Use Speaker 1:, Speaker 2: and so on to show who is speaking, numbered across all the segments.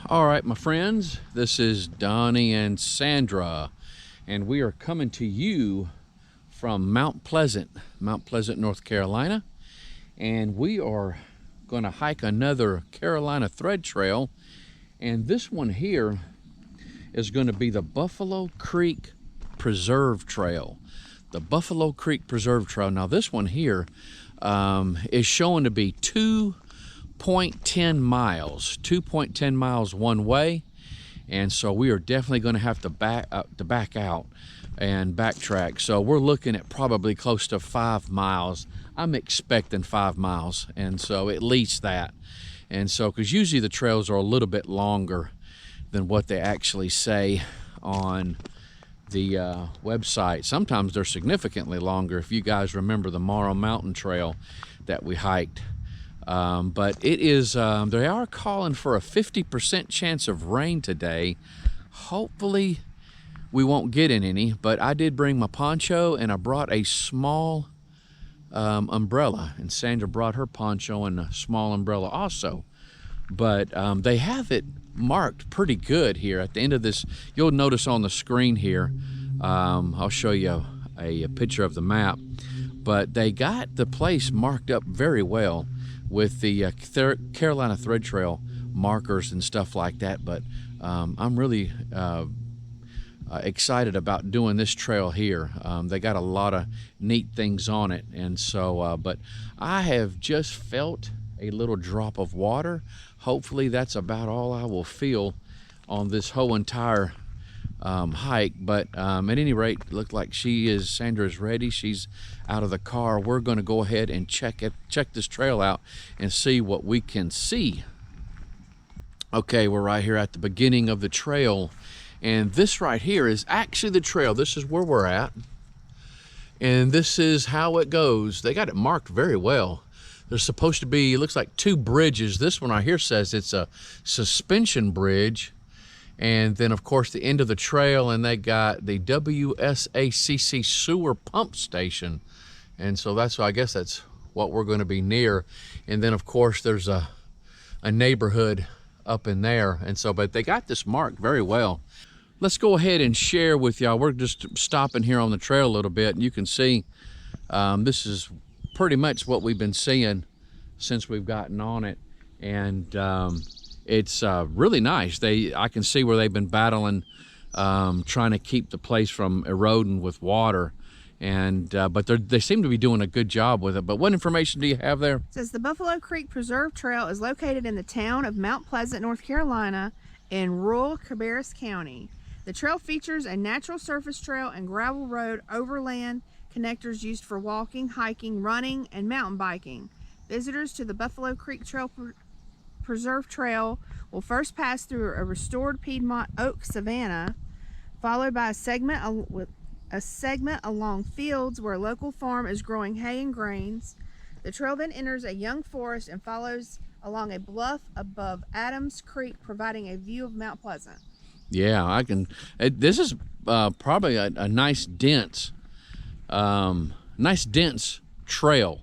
Speaker 1: All right, my friends, this is Donnie and Sandra, and we are coming to you from Mount Pleasant, North Carolina, and we are going to hike another Carolina Thread Trail, and this one here is going to be the Buffalo Creek Preserve Trail. The Buffalo Creek Preserve Trail. Now this one here is showing to be 2.10 miles one way, and so we are definitely going to have to back out and backtrack. So we're looking at probably close to 5 miles. I'm expecting 5 miles, and so at least that. And so because usually the trails are a little bit longer than what they actually say on the website. Sometimes they're significantly longer, if you guys remember the Morrow Mountain Trail that we hiked. But it is, they are calling for a 50% chance of rain today. Hopefully we won't get in any, but I did bring my poncho and I brought a small umbrella, and Sandra brought her poncho and a small umbrella also. But they have it marked pretty good here at the end of this. You'll notice on the screen here, I'll show you a picture of the map, but they got the place marked up very well with the Carolina Thread Trail markers and stuff like that. But I'm really excited about doing this trail here. They got a lot of neat things on it, and so but I have just felt a little drop of water. Hopefully that's about all I will feel on this whole entire hike. But at any rate, it looked like Sandra's ready. She's out of the car. We're going to go ahead and check this trail out and see what we can see. Okay, we're right here at the beginning of the trail, and this right here is actually the trail. This is where we're at, and this is how it goes. They got it marked very well. There's supposed to be, it looks like 2 bridges. This one right here says it's a suspension bridge. And then of course the end of the trail, and they got the WSACC sewer pump station. And so I guess that's what we're going to be near. And then of course there's a neighborhood up in there. And so, but they got this marked very well. Let's go ahead and share with y'all. We're just stopping here on the trail a little bit, and you can see this is pretty much what we've been seeing since we've gotten on it. And it's really nice. I can see where they've been battling, trying to keep the place from eroding with water. And but they seem to be doing a good job with it. But what information do you have there?
Speaker 2: It says the Buffalo Creek Preserve Trail is located in the town of Mount Pleasant, North Carolina, in rural Cabarrus County. The trail features a natural surface trail and gravel road overland connectors used for walking, hiking, running, and mountain biking. Visitors to the Buffalo Creek Preserve Trail will first pass through a restored Piedmont oak savanna, followed by a segment along fields where a local farm is growing hay and grains. The trail then enters a young forest and follows along a bluff above Adams Creek, providing a view of Mount Pleasant.
Speaker 1: Yeah, this is probably a nice dense trail,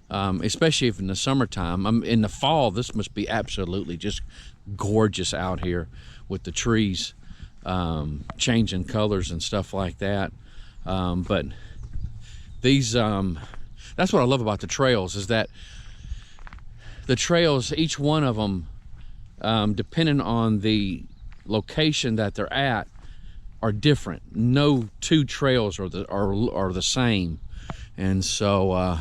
Speaker 1: especially if in the summertime. In the fall, this must be absolutely just gorgeous out here with the trees changing colors and stuff like that. But these, that's what I love about the trails, is that the trails, each one of them, depending on the location that they're at, are different. No 2 trails are the same. And so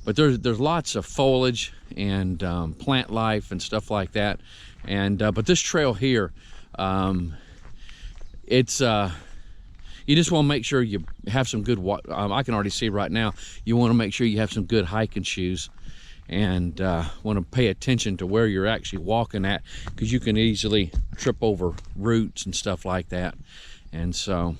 Speaker 1: but there's lots of foliage and plant life and stuff like that. And but this trail here, it's you just want to make sure you have some good I can already see right now you want to make sure you have some good hiking shoes, and want to pay attention to where you're actually walking at, because you can easily trip over roots and stuff like that. And so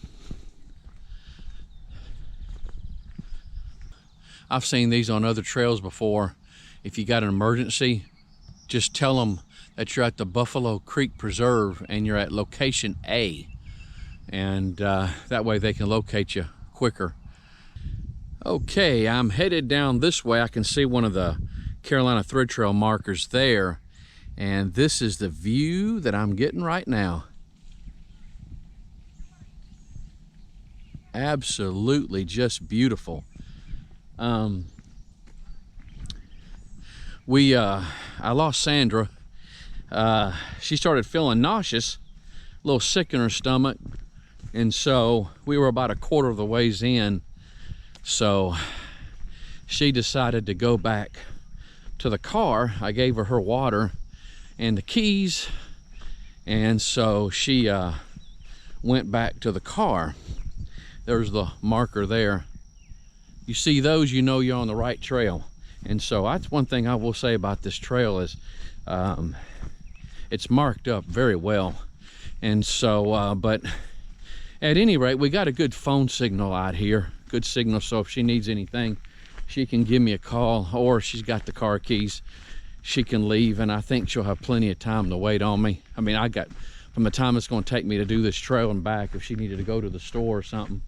Speaker 1: I've seen these on other trails before. If you got an emergency, just tell them that you're at the Buffalo Creek Preserve and you're at location A, and that way they can locate you quicker. Okay, I'm headed down this way. I can see one of the Carolina Thread Trail markers there, And this is the view that I'm getting right now. Absolutely just beautiful. I lost Sandra. She started feeling nauseous, a little sick in her stomach, and so we were about a quarter of the ways in, so she decided to go back to the car. I gave her water and the keys, and so she went back to the car. There's the marker there. You see those, you know you're on the right trail. And so that's one thing I will say about this trail is it's marked up very well. And so but at any rate, we got a good phone signal out here, good signal, so if she needs anything she can give me a call, or she's got the car keys, she can leave, and I think she'll have plenty of time to wait on me. I mean, I got from the time it's going to take me to do this trail and back if she needed to go to the store or something.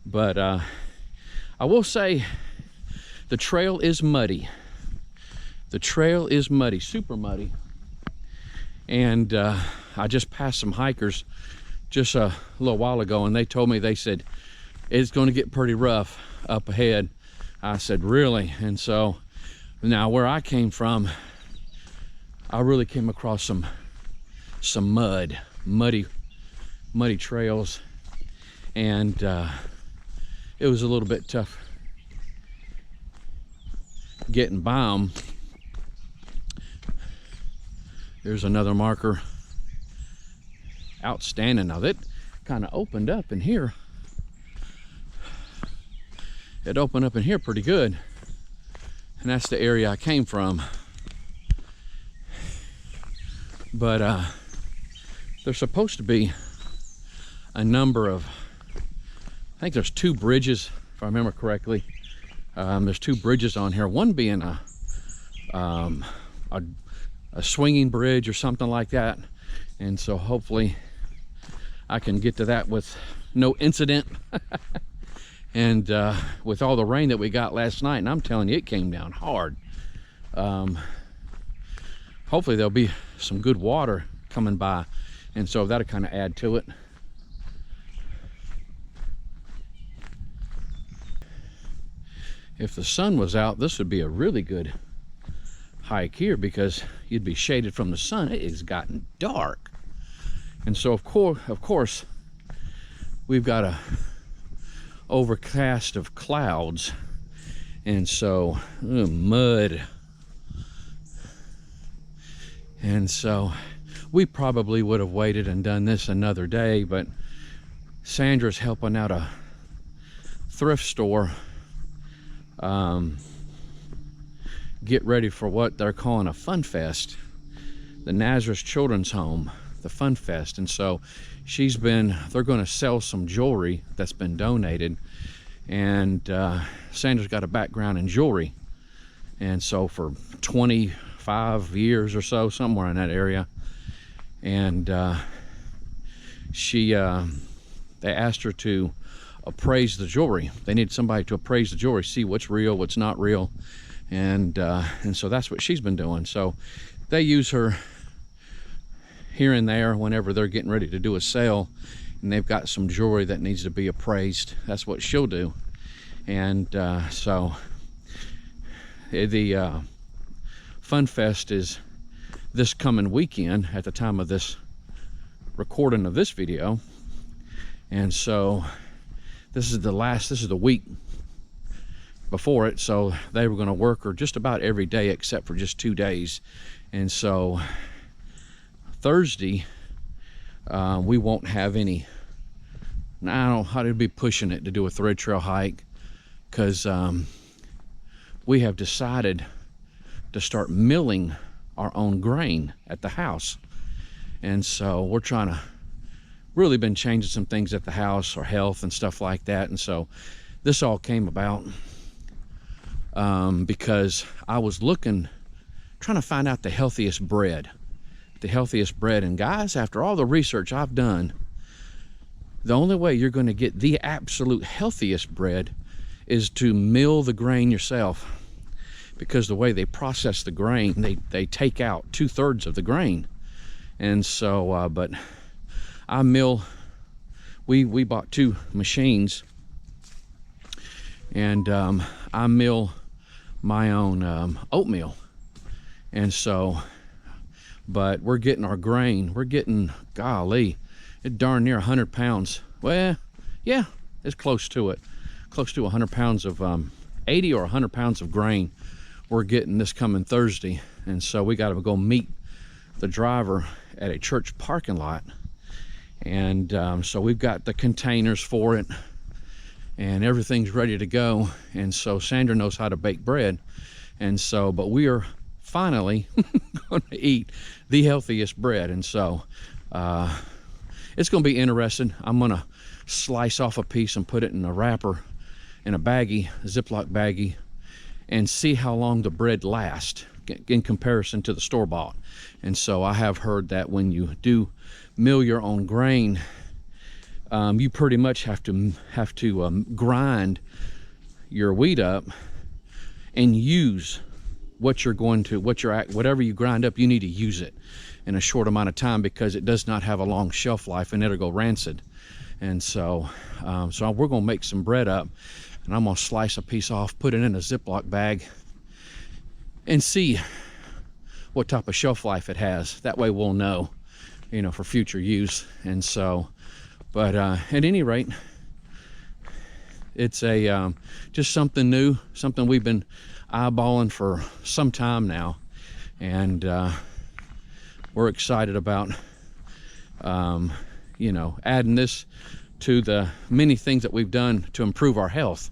Speaker 1: But I will say the trail is muddy. The trail is muddy, super muddy. And I just passed some hikers just a little while ago, and they told me, they said, it's going to get pretty rough up ahead. I said, really? And so now where I came from, I really came across some muddy trails, and it was a little bit tough getting by them. There's another marker. Outstanding. Now that kind of opened up in here. It opened up in here pretty good, and that's the area I came from. But there's supposed to be a number of, I think there's 2 bridges, if I remember correctly. There's 2 bridges on here, one being a swinging bridge or something like that, and so hopefully I can get to that with no incident. And with all the rain that we got last night, and I'm telling you, it came down hard. Hopefully there'll be some good water coming by, and so that'll kind of add to it. If the sun was out, this would be a really good hike here, because you'd be shaded from the sun. It has gotten dark, and so of course we've got a overcast of clouds, and so mud, and so we probably would have waited and done this another day, but Sandra's helping out a thrift store get ready for what they're calling a fun fest, the Nazareth Children's Home, the fun fest. And so they're going to sell some jewelry that's been donated, and Sandra's got a background in jewelry, and so for 25 years or so, somewhere in that area, and they asked her to appraise the jewelry. They need somebody to appraise the jewelry, see what's real, what's not real, and so that's what she's been doing. So they use her here and there whenever they're getting ready to do a sale, and they've got some jewelry that needs to be appraised. That's what she'll do. And so the Fun Fest is this coming weekend at the time of this recording of this video, and so this is the week before it, so they were going to work her just about every day except for just 2 days. And so Thursday we won't have any. I don't know how to be pushing it to do a thread trail hike, because we have decided to start milling our own grain at the house, and so we're trying to really been changing some things at the house, our health and stuff like that. And so this all came about because I was trying to find out the healthiest bread. And guys, after all the research I've done, the only way you're going to get the absolute healthiest bread is to mill the grain yourself, because the way they process the grain, they take out 2/3 of the grain. And so but I mill, we bought 2 machines, and I mill my own oatmeal. And so, but we're getting our grain, we're getting, golly, it darn near 100 pounds. Well, yeah, it's close to it. Close to 100 pounds of 80 or 100 pounds of grain we're getting this coming Thursday. And so we got to go meet the driver at a church parking lot. And so we've got the containers for it, and everything's ready to go. And so Sandra knows how to bake bread. And so, but we are finally going to eat the healthiest bread. And so it's going to be interesting. I'm going to slice off a piece and put it in a wrapper, in a baggie, a Ziploc baggie, and see how long the bread lasts in comparison to the store-bought. And so I have heard that when you do mill your own grain, you pretty much have to grind your wheat up and use whatever you grind up, you need to use it in a short amount of time, because it does not have a long shelf life and it'll go rancid. And so we're gonna make some bread up, and I'm gonna slice a piece off, put it in a Ziploc bag, and see what type of shelf life it has. That way we'll know, you know, for future use. And so, but at any rate, it's a just something new, something we've been eyeballing for some time now, and we're excited about you know, adding this to the many things that we've done to improve our health.